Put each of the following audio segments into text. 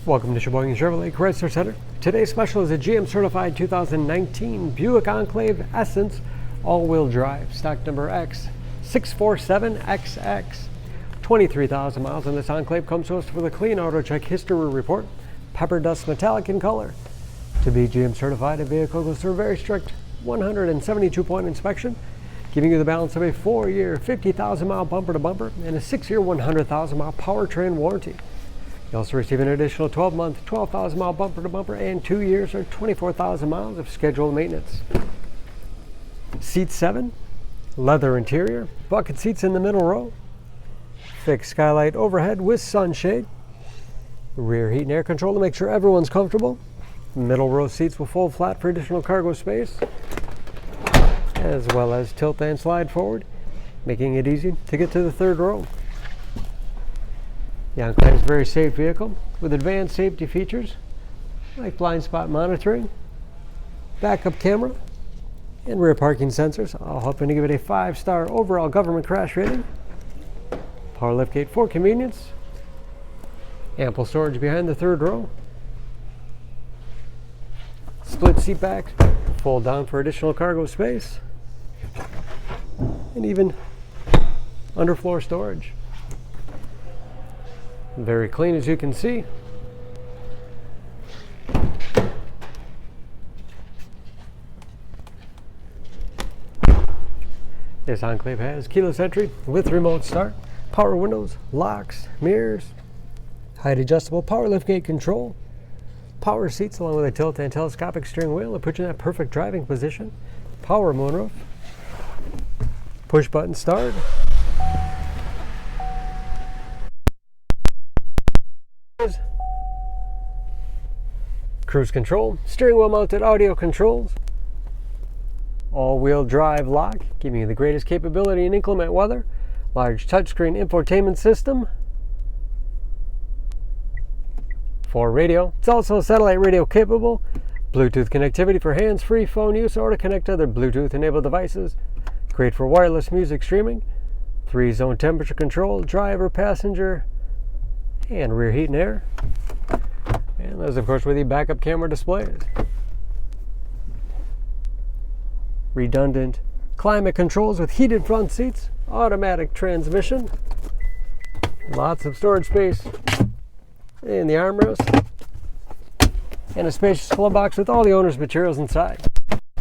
Welcome to Sheboygan Chevrolet Chrysler Center. Today's special is a GM certified 2019 Buick Enclave Essence all-wheel drive, stock number X647XX. 23,000 miles, and this Enclave comes to us with a clean auto check history report, Pepperdust metallic in color. To be GM certified, a vehicle goes through a very strict 172-point inspection, giving you the balance of a 4-year, 50,000-mile bumper-to-bumper and a 6-year, 100,000-mile powertrain warranty. You also receive an additional 12-month, 12,000-mile bumper-to-bumper and 2 years or 24,000 miles of scheduled maintenance. Seat 7, leather interior, bucket seats in the middle row, fixed skylight overhead with sunshade, rear heat and air control to make sure everyone's comfortable. Middle row seats will fold flat for additional cargo space, as well as tilt and slide forward, making it easy to get to the third row. The Enclave is a very safe vehicle with advanced safety features like blind spot monitoring, backup camera, and rear parking sensors, all helping to give it a 5-star overall government crash rating. Power liftgate for convenience, ample storage behind the third row, split seat backs, fold down for additional cargo space, and even underfloor storage. Very clean, as you can see. This Enclave has keyless entry with remote start, power windows, locks, mirrors, height adjustable power liftgate control, power seats along with a tilt and telescopic steering wheel to put you in that perfect driving position, power moonroof, push button start, cruise control, steering wheel mounted audio controls, all-wheel drive lock, giving you the greatest capability in inclement weather, large touchscreen infotainment system, 4 radio. It's also satellite radio capable, Bluetooth connectivity for hands-free phone use or to connect to other Bluetooth-enabled devices, great for wireless music streaming, 3-zone temperature control, driver, passenger, and rear heat and air. And those, of course, with the backup camera displays. Redundant climate controls with heated front seats, automatic transmission, lots of storage space in the armrest, and a spacious glove box with all the owner's materials inside.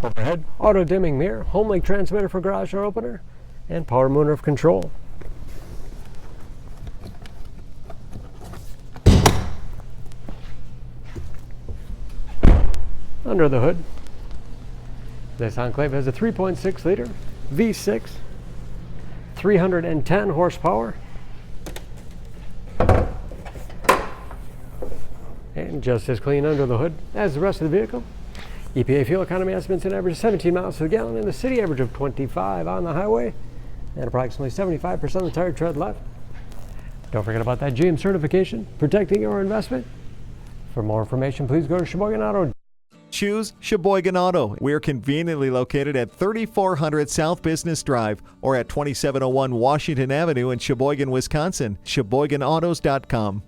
Overhead, auto dimming mirror, home link transmitter for garage door opener, and power moonroof control. Under the hood, this Enclave has a 3.6 liter V6, 310 horsepower, and just as clean under the hood as the rest of the vehicle. EPA fuel economy estimates an average of 17 miles per gallon, and the city average of 25 on the highway, and approximately 75% of the tire tread left. Don't forget about that GM certification, protecting your investment. For more information, please go to Sheboygan Auto. Choose Sheboygan Auto. We're conveniently located at 3400 South Business Drive or at 2701 Washington Avenue in Sheboygan, Wisconsin. SheboyganAutos.com.